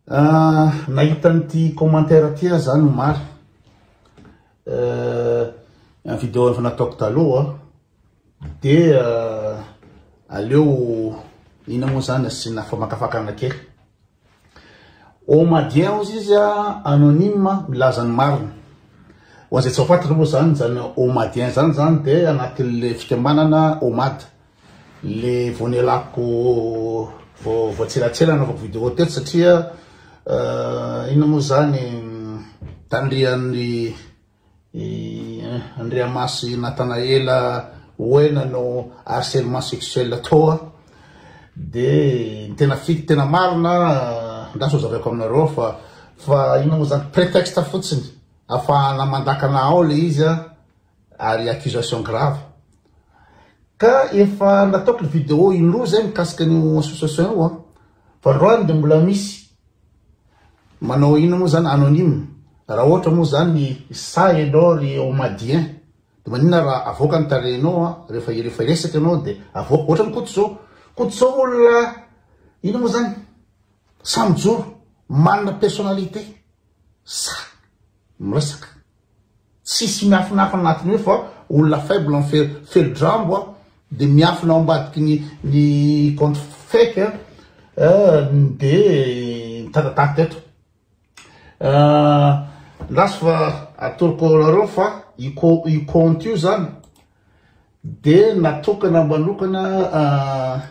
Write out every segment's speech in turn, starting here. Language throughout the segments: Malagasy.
Nahita an'ity commentaire ty zany maro amin'ny vidéo efa nataoko taloha de aleo ina moa zany asina famakafakana kely Omadien ozy izy anonyme milaza ny marina ho azay tsy fantatra moa zany Omadien zany de anatin'le fikambanana Omad le vonelako voatselatsela navako vidéo teto satria ina moa zany tandrian'ny Andriamasy Natanaela hoe nanao harcèlement sexuel toa de tena marina ndaso zavako aminareo fa ina moa zany prétexte fotsiny afahana mandakana ao le izy ary accusation grave ka efa nataoko le vidéo indroa zay mikasika ny association io fa androany de mbola misy manao ina moa zany anonyme raha ohatra moa zany sa enao ry Omadien de manina raha avoaka ny tarenao rehefa resaky anao de avoaka ohatra ny koto olona ina moa zany samijoro manana personnalité sa miresaka tsisy miafinafina anatiny io fa olona faible en felodrambo de miafina ao ambadiky ny compte fake de tatatata eto lasy fa atoroko nareo fa i compte io zany de natokana manokana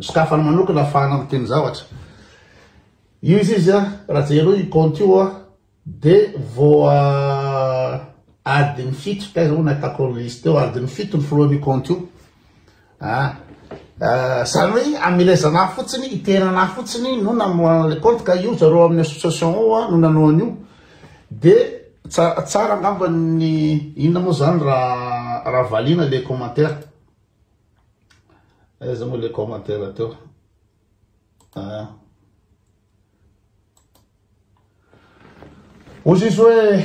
sokafana manokana afahana miteny zavatra io izy raha zay i compte io de vo adiny fito kaza ho natako liste teo adiny fito ny foloan'io compte io zany hoe amelezana fotsiny itenana fotsiny no namoana le compte ka io zareo amin'ny association ao no nanao an'io de tsara angamba ny inona moa zany raha valina le commentaire aiza moa le commentaire teo ozy izy hoe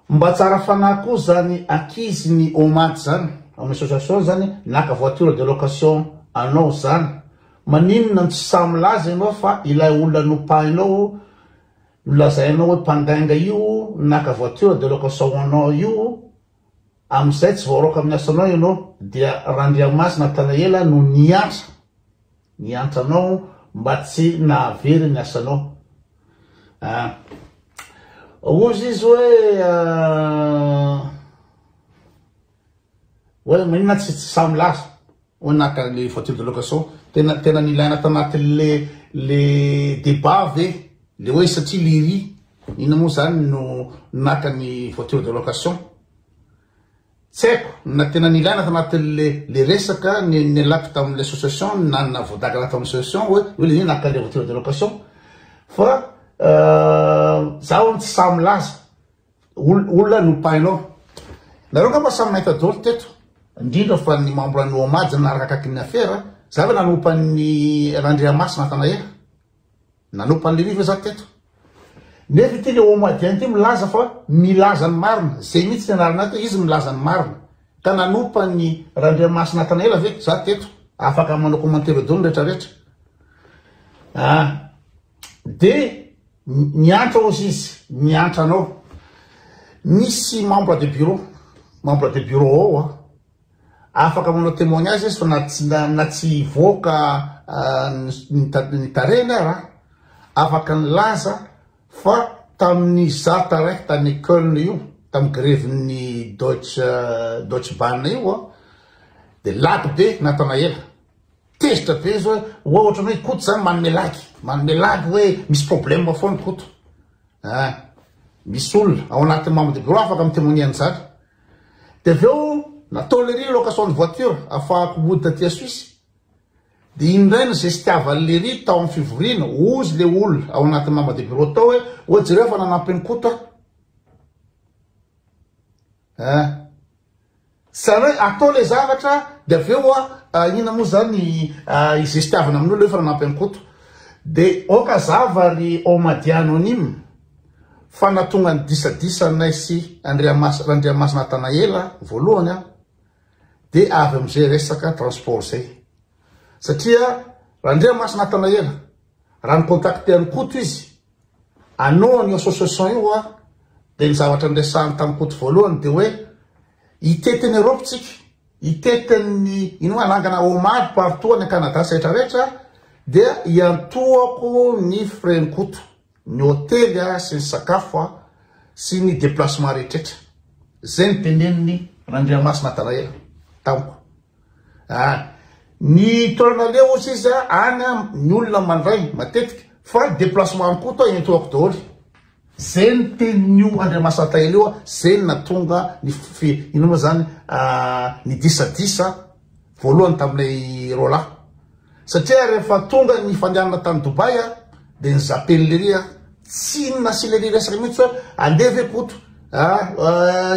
mba tsara fanahy koa zany akizy ny Omad zany amin'ny association zany naka voiture de location anao zany maninona tsy samy laza ianao fa ilay olona nopainao nolazainao hoe mpandainga io naka voiture de location anao io amizay tsy voaroka amin'ny asanao ianao dia Randriamasy Natanaela no niantra anao mba tsy nahavery ny asanao ozy izy hoe maninona tsy samy laza hoe naka le voiture de location tena nilaina tanatin'le débat ve le hoe satria liry ina moa zany no naka ny voiture de location tsy haiko na tena nilaina tanatin'le resaka ny laky tamin'le association na voadakana tamin'ny association hoe le naka le voiture de location fa zaho tsy samy laza olona nopainao nareo ngamba samy mahita dolo teto indrindra fa ny membre ny Omad naraka akaky ny affaire zaho nanompa ny Randriamasy Natanaela nanompa ny riva za teto nefa ity le Omadien ty milaza fa milaza ny marina zay mihitsy nianarana izy milaza ny marina ka nanompa ny Randriamasy Natanaela ve za teto afaka manao commentaire dolo rehetrarehetra de miantra ozy izy miantra anao misy membre de bureau ao afaka manao témoignage izy fa na tsy voaka ny tarena raha afaka ny laza fa tamin'ny zata raiky tany Köln io tamin'ny greven'ny Deutsche Bahn io de laky be Natanaela tezitra be zao hoe ohatrany hoe koto zany manome laky hoe misy problème foana koto misy olona ao anatin'ny membre de bureau afaka mitémoigner an'izany de aveo natao le ry location de voiture afahako mody taty a Suisse de indraina zay sy tiavany le ry tao amin'ny fivoriana ozy le olona ao anatin'ny membre de bureau tao hoe jereo fa nanampiny koto zany hoe atao le zavatra de aveo ina moa zany izay sy tiavana amin'olo efa nanampiny koto de oka zava ry Omadien anonyme fa natonga ny disadisa sy Randriamasy Natanaela voalohany de avy am'izay resaka transport zay satria Randriamasy Natanaela raha ny contacté any koto izy anao ny association io a de ny zavatra ndresany tamin'ny koto voalohany de hoe itetiny Europe tsika itetiny ino anangana homady partout any Canada setra rehetra dia iantoako ny frais koto ny hôtely sy ny sakafo sy ny déplacement rehetra zay ny teneniny Randriamasina Natanaela tamiko ny toerana leo ozy izy any ny olona mandray matetika fa déplacement koto iantoako daholo zay ny tenin'io Andriamasina Natanaela io zay ny natonga ny ino moa zany ny disadisa voalohany tamin'ilay rola satria rehefa tonga ny fandehanana tany Dubai de ny zapellery tsy inona sy lery resaka mihitsy hoe andeha ve koto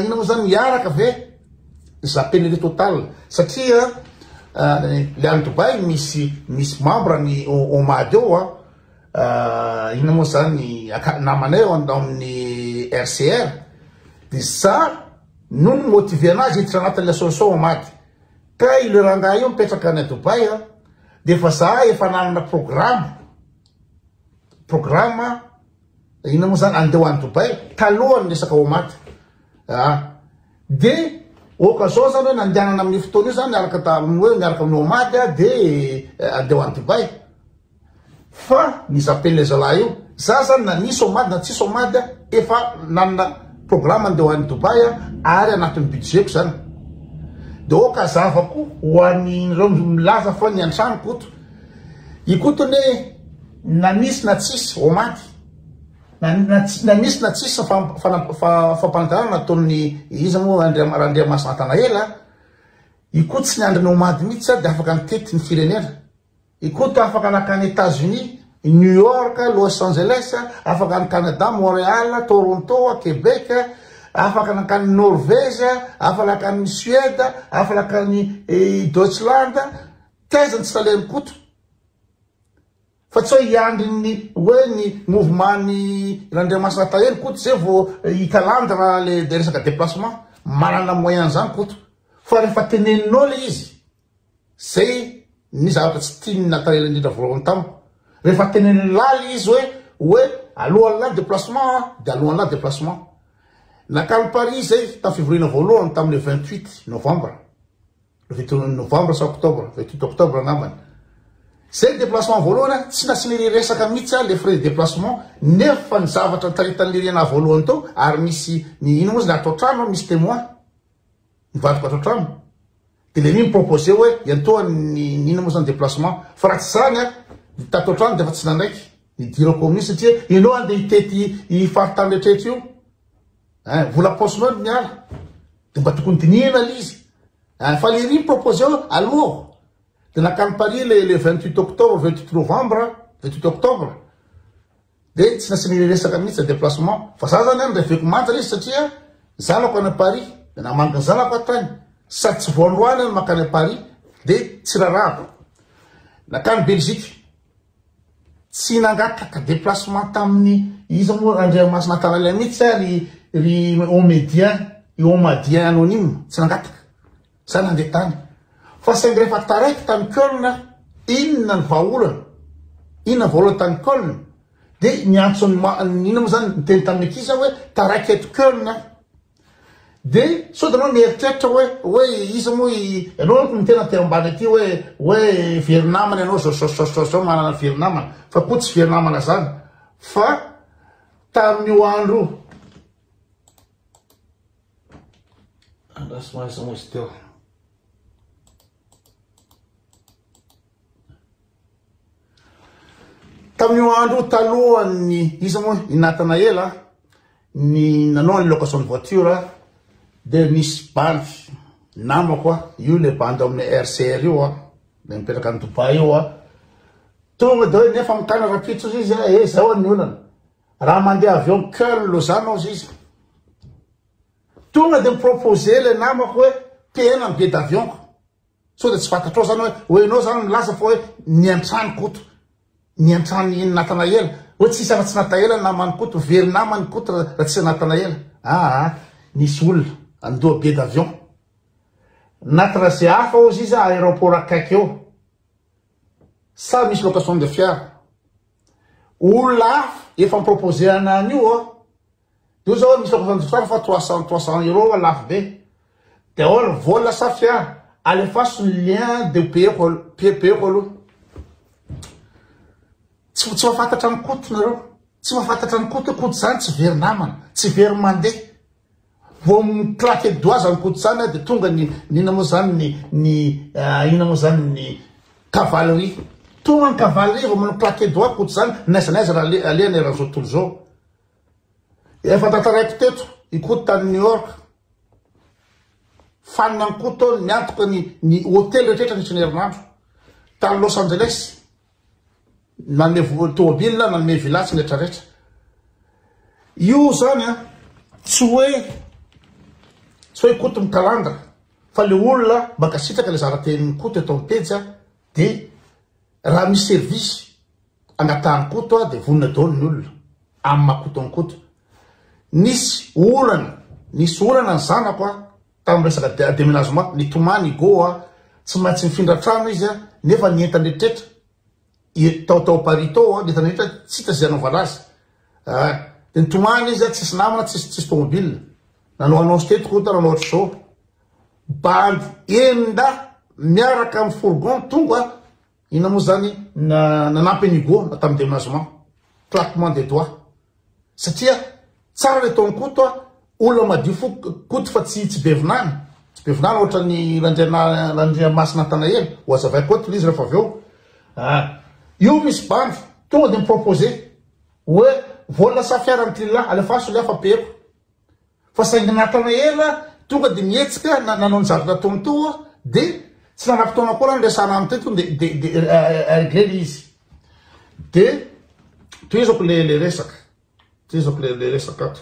ino moa zany miaraka ve zapellery total satria le any Dubai misy membre ny homady eo ino moa zany namanay eo amin'ny RCR de za no ny motive anazy hiditra anatin'le association homady ka ilo rangahy io mipetraka any Dubai de efa za efa nanana programme ino moa zany andeha any Dubai talohany resaka homady de occasion zany hoe nandehanana amin'ny fotoana io zany miaraka amin'ny homady de andeha any Dubai fa nisy appelle zalahy io za zany na nisy homady na tsisy homady efa nanana programme andeha any Dubai ary anatin'ny budgetko zany de okazavako ho an'ireo milaza fa ny antrano koto ikotony na misy na tsisy homady na misy na tsisy fampanantanana nataon'ny izy moa Randriamasina Natanaela ikoto tsy ny andriny homady mihitsy de afaka nitety ny firenena ikoto afaka nakany États-Unis New York Los Angeles afaka ny Canada Montréal Toronto Québec afaka nakany Norvège afaka nakany Suède afaka nakany Deutschland tezany tsy taleny koto fa tsy hoe iandriny hoe ny mouvement ny Randriamasina Natanaela koto zay vo ikalandra le resaka déplacement manana moyen zany koto fa rehefa teneninao le izy zay ny zavatra tsy tiany Natanaela indrindra voalohany tamiko rehefa teneniny laly izy hoe alohan'ny lahy déplacement de alohan'ny lahy déplacement nakany Paris zay tamin'ny fivorina voalohany tamin'ny 28 novembre 28 novembre sa octobre 28 octobre angambany zay déplacement voalohany tsy nasin'le resaka mihitsy le frais de déplacement nefa ny zavatra taritan'le riana voalohany tao ary misy ny ino moa zany ato trano misy témoin nivadiko ato trano de le ny proposé hoe iantoany ino moa zany déplacement fa raha tsy zany tato trano de fa tsy nandraiky nidirako amin'io satria ianao andeha hitety ifaritany retretra io vola paosinao miala de mba tokony dinihana le izy fa le ry proposé aloha de nakany Paris le 28 octobre 28 novembre 28 octobre de tsy nasin'le resaka mihitsy déplacement fa za zany andrefeko manja izy satria zanako any Paris de namanaka ny zanako atany sady tsy voandroany makany Paris de tsy rarahako nakany Belgique tsy nangataka déplacement tamin'ny izy moa Randriamasina Natanaela mihitsy ry homadien anonyme tsy nangataka sa nandeha tany fa saingy rehefa taraiky tany Köln inona ny vahaolana tany Köln de niantsony ino moa zany niteny tamin'ny ankizy hoe taraiky eto Köln de sody anao mieritreritra hoe izy moa ianao ny tena te ambany aty hoe verinamana ianao zao manana verinamana fa koa tsy verinamana zany fa tamin'io andro tamin'io andro talohan'ny izy moa i Natanaela ny nanao ny location de voiture de nisy bandy namako io le bandy amin'ny RCR io le mipetraka any Dubai io tonga de hoe nefa mikana rapitso izy zao ny olana raha mandeha avion Köln Lausanne izy tonga de miproposé le namako hoe tena ny billet d'avion so de tsy fantatrao zany hoe ianao zany milaza fa hoe niantrany koto niantrany Natanaela hoe tsisy afa-tsy Natanaela namany koto very namany koto raha tsisy Natanaela nisy olona andoha billet d'avion natrasé hafa izy aéroport akaiky eo sa misy location de fiara olaf efa proposé anan'io io zao misy fa 300 € lafo be de olo vola safia alefaso lien de peko aloha tsy mahafantatra ny koto nareo tsy mahafantatra ny koto zany tsy very namana tsy very mandeha vo claquer doigt zany koto zany de tonga nina moa zany ina moa zany ny cavalerie tonga ny cavalerie vo manao claquer doigt koto zany naiza raha alehany raha zao tontolo zao efa tantaraiky teto ikoto tany New York fanina ny koto miantoka ny hôtel rehetra nisy ny herinandro tany Los Angeles nanome tomobile nanome vilatsy rehetrarehetra io zany tsy hoe koto mikalandra fa le olona baka sitraka le zaratenin'ny koto eto mipejy de raha misy service angatahany koto de vonina daholo ny olona amin'ny makoto ny koto nisy olana ny zanako tamin'ny resaka déménagement nitomany go tsy maintsy mifindra trano izy nefa nientany rehetrarehetra tao Paris tao nientany rehetra tsy hita zay anaovana azy de nitomany izy tsisy namana tsisy tomobile nanao steto koto nanao ohatra zao bandy enda miaraka amin'ny fourgon tonga ina moa zany nanampy nigo tamin'ny déménagement claquement des doigts satria tsara le taon'ny koto olona madio fo koto fa tsy bevinany ohatra ny Randriamasina Natanael ho azavay koto izy rehefa aveo io misy bandy tonga de miproposé hoe vola safiarany tila alefaso le afa peko fa saingy Natanael tonga de mietsika nanao ny zavatra taony to de tsy nanapotona koa ny resana amin'ny teto de réglé izy de toizako le resaka le resaka ato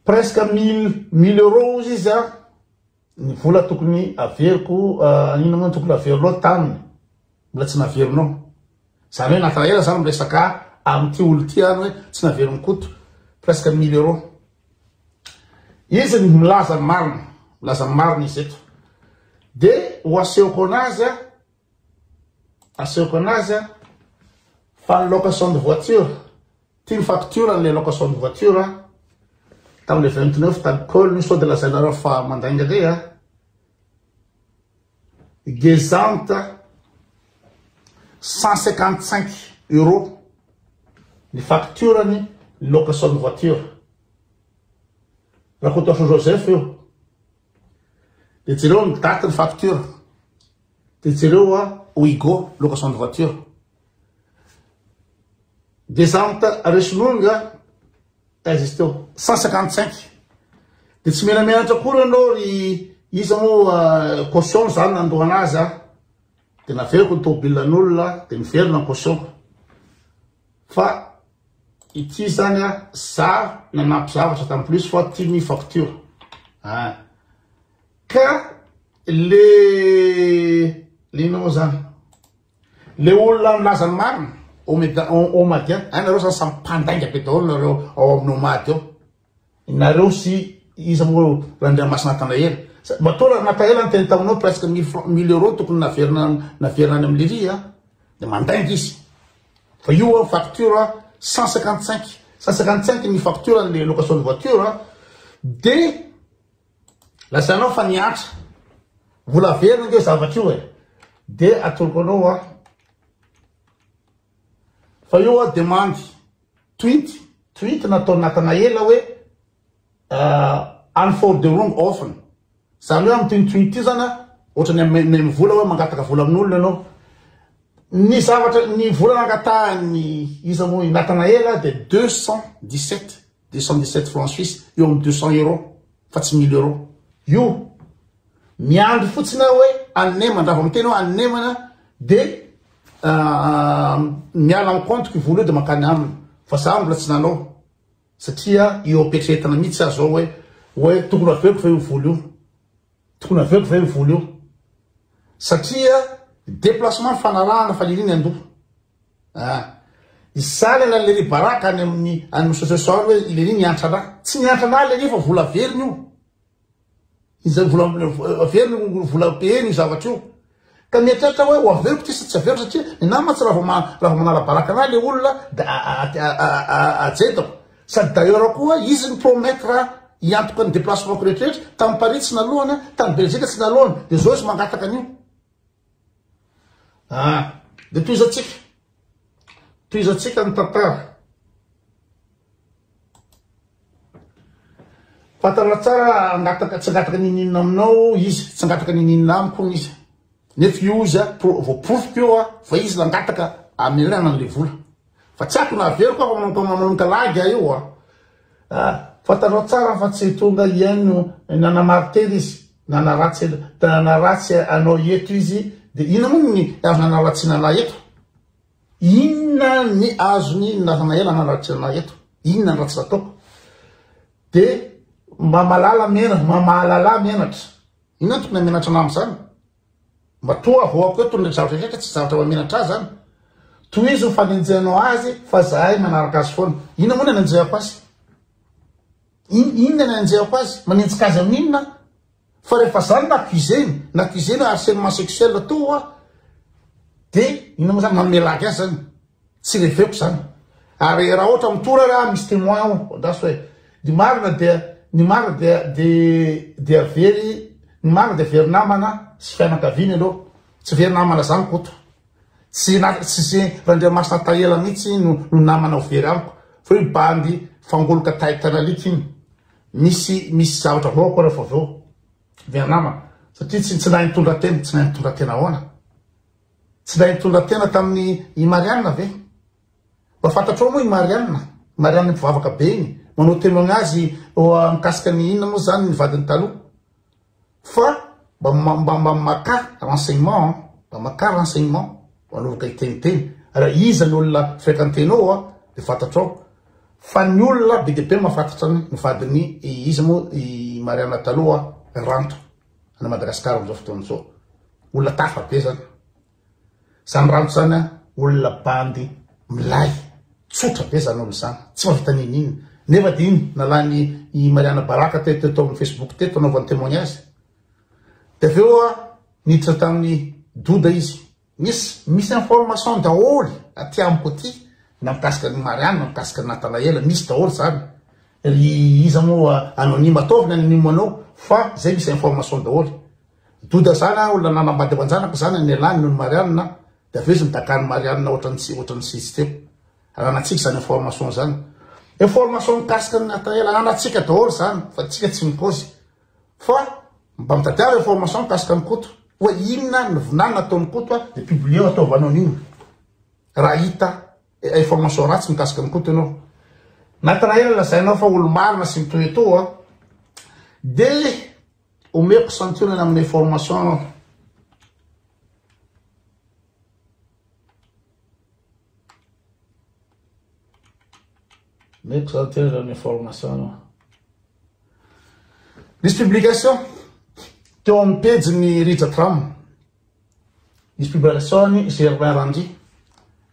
presque 1000 € izy ny vola tokony averiko ina moa tokony averinao taminy mbola tsy naverinao zany hoe Natanael zany miresaka amin'ity olo ty any hoe tsy naveriny koto presque 1000 € izy milaza marina izy eto de ho asehoko anazy fa ny location de voiture ty ny facture an'le location de voiture tamin'le 29 t'alcool ny sao de lazainareo fa mandainga re gezante 155 € ny facture ny location de voiture raha koto Joseph io de jereo ny date ny facture de jereo Ouigo location de voiture gezante resinonga izy teo 155 de tsy menamenatra koa anao izy moa caution zany nandohana azy de naveriko ny tomobilan'olona de miverina ny caution fa ity zany za nanampy zavatra tamin'ny plus fa ty ny facture ka le inao zany le olona milazany marina omadien nareo zany samy mpandainga be daholo nareo ao amin'ny omady ao nareo sy izy moa Randriamasina Natanael matoa Natanael ny teny taminao presque 1000 € tokony naverinany amin'ny lery de mandainga izy fa io facture 155 ny facture ny location de voiture de lasanao fa niatra vola verina nge zavatra io de atoroko anao fa io demande tweet natao Natanael hoe unforderung offen zany hoe amin'ny tweet io zany ohatra ny vola hoe mangataka vola amin'olona anao ny zavatra ny vola nangatahany izy moa Natanael de 217 francs suisses eo amin'ny 200 € fa tsy 1000 € io miandry fotsiny hoe anemana raha amin'ny teny hoe anemana de miala amin'ny compte io vola io de makany aminy fa za mbola tsy nanao satria io apetretana mihitsy azy zao hoe tokony averiko fa io vola io satria déplacement fanarahana fa liriny andoha izany le baraka any amin'ny association hoe ileny niantra raha tsy niantra na le fa vola veriny io izy vola veriny vola peheny io zavatra io ka miatratra hoe ho averiko ty sy tsy averiko satria ny nama tsy raha manala baraka na le olona da ajetako sady d'ailleurs koa izy ny promettre iantoka ny déplacement rehetrarehetra tamin'ny Paris tsy nalohana tamin'ny Belgique tsy nalohana de zao izy mangataka an'io de toizatsika ny tantara fatara tsara tsy angataka ninina aminao izy tsy angataka ninina amiko izy nefa io izy voaprofiky io fa izy nangataka amelana an'le vola fa tsy ako naveriko manomka lagy io fatara tsara fa tsy tonga iano nanamaritery izy nanaratsy anao eto izy de ina moa ny azo nanaratsina ana eto inona ny azony naela nanaratsy ana eto inona ny ratsy nataoko de mba mahalala menatra inona tokony amenatra anamo zany mba toa avoako eto ny zavatra rehetra tsy zavatra mamenatra azy zany toy izy mifanenjehanao azy fa zahay manaraka azy foana inona moa ny anenjehako azy inona ny anenjehako azy manenjika azy amin'inona fa rehefa zany naccuseny harcèlement sexuel toa de inona moa zany mamelaky azy zany tsy leveko zany ary raha ohatra mitora raha misy témoin ao andraso hoe ny marina de avery namana sy fianakaviany aloha tsy very namana zany koto tsy Randriamasina tahela mihitsy no namana ho very amiko fa io bandy fangoloka taitanalika iny misy zavatra avao koa rehefa aveo very namana satria tsy nahay nitondra tena ahoana tsy nahay nitondra tena tamin'ny Marianina ve mba fantatrao moa i Marianina mivavaka be iny manao témoignage mikasika ny inona moa zany ny vadiny taloha fa mba maka renseignement manovaka iteniteny raha iza ny olona fréquentenao de fantatrao fa ny olona be de be mahafantatra ny vadiny izy moa i Marianina taloha ranto ana Madagasikara am'izao fotoana zao olona tafa be zany ranto zany olona bandy milay tsotra be zany olo zany tsy mavita ninina nefa de iny nalany i Mariana Baraka teto amin'ny Facebook teto anaovany témoignage de aveo niditra tamin'ny Doda izy misy information daholy aty amiko aty na mikasika ny Mariana mikasika ny Natanaela misy daholy zany iza moa anonyme ataoviny anonyme anao fa zay misy information daholy Doda zany olona nanambady amanjanaka zany ny elany noho ny Mariana de aveo izy midakany Mariana ohatrany sisy teo ananatsika zany information mikasika ny Natanaela ananatsika daholy zany fa tsika tsy mipôzy fa mba mitadiava information mikasika ny koto hoe inona ny vinany nataon'ny koto de publier ataovanao an'io raha hita information ratsy mikasika ny koto ianao Natanaela lazainao fa olo marina sy mitoetoa de omeko santionana amin'ny information misy publication teo amin'ny page ny Richard Tram misy publication ny Germain Randry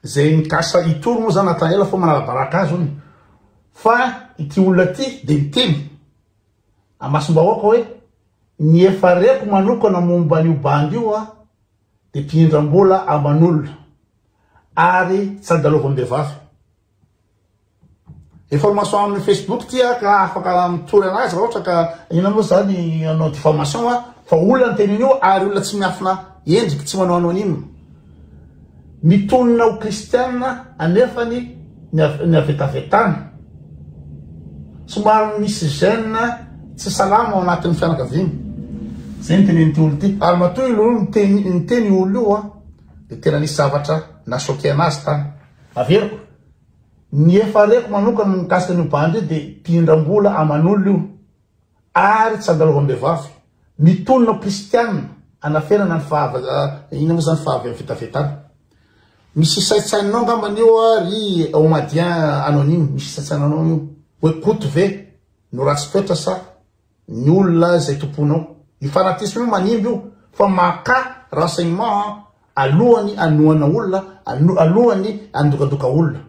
zay mikasa itoro moa zany Natanaela fa manala baraka azy ony fa ity olona ty de miteny amasom-bahoaka hoe ny efareko manokana momba an'io bandy io de mpihindram-bola aman'olona ary tsy andalovan'vehivavy information amin'ny Facebook ty ka afaka mitory anazy raha ohatra ka ina moa zany anao diffamation fa olona ny tenin'io ary olona tsy miafina endriky tsy manao anonyme mitonona ho kristianina anefany ny avetavetana somary misy gène tsy salama ao anatin'ny fianakaviany zay nytenen'ity olo ty ary matoy olo niteny olo io de tena nisy zavatra nasoky anazy tany averiko ny efareko manokana mikasika ny bandy de mpihindram-bola aman'olo io ary tsy andalovan'vehivavy mitonona ho kristianina anaferana ny ina moa zany fahavy amin'ny fitavetana misy saitsainao ngambany io ry omadien anonyme misy saitsainanao io hoe koto ve no ratsy toetra sa ny olona zay tomponao io fanatisme io manimby io fa maka renseignement alohany anoana olona alohany andokadoka olona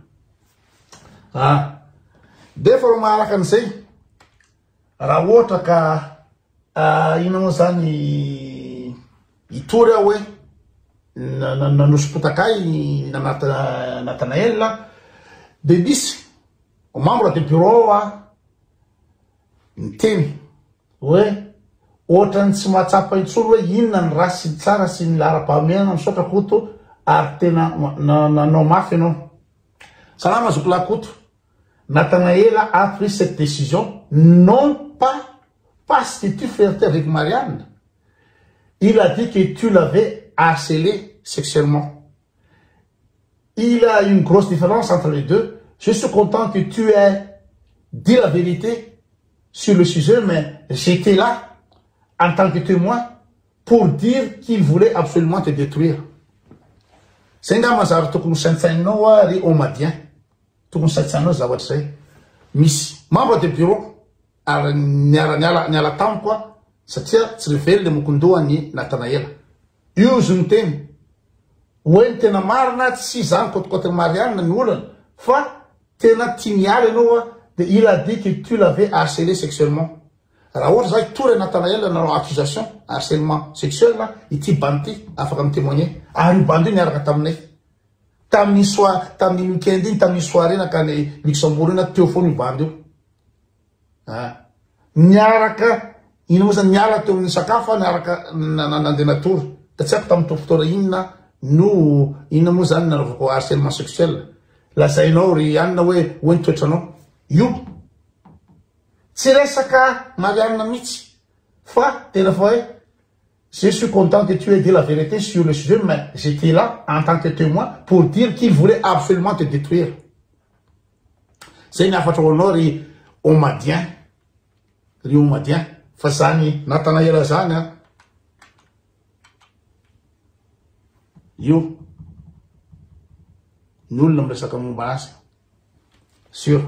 de fa ro maharaka an'izay raha ohatra ka ina moa zany itory aho hoe nanosipotaka i Nathanaël de misy membre de bureau miteny hoe ohatrany tsy mahatsapa intsony hoe inona ny raha sy ny tsara sy ny lara-pahameana misaotra koto ary tena nanao mafy ianao. Salama Zoukla Koto. Nathanaël a pris cette décision non pas parce que tu flirtais avec Marianne. Il a dit que tu l'avais harcelé sexuellement. Il y a une grosse différence entre les deux. Je suis content que tu aies dit la vérité sur le sujet, mais j'étais là en tant que témoin pour dire qu'il voulait absolument te détruire. C'est un mazar tokony saintsainao ry omadien. Tokony saintsainao zavatra zay. Misy membre de bureau ary niala tamiko satria tsy revely le mokondohany Nathanaël. Io zo niteny hoe ny tena marina tsy zany kotikotiny Marianne ny olana fa tena tia miala ianao de il a dit que tu l'avais harcelé sexuellement. Raha ohatra zay tory Nathanaël nanao accusation harcèlement sexuel ity bandy afaka mitémoigner ary bandy niaraka taminay tamin'ny weekend iny tamin'ny soirée nakany Luxembourg ina teo foana io bandy io. Niaraka ina moa zany niala teo amin'ny sakafo niaraka nandeha natory da tsy haiko tamin'ny fotoana inona no inona moa zany nanaovako harcèlement sexuel. Lazainao ry anina hoe ny toetranao io tsy resaka Marianne mihitsy fa tena fa hoe je suis content que tu aies dit la vérité sur le sujet, mais j'étais là en tant que témoin pour dire qu'il voulait absolument te détruire. C'est une affaire ry omadien fa zany Nathanaël zany io ny olona miresaka momba azy sûr.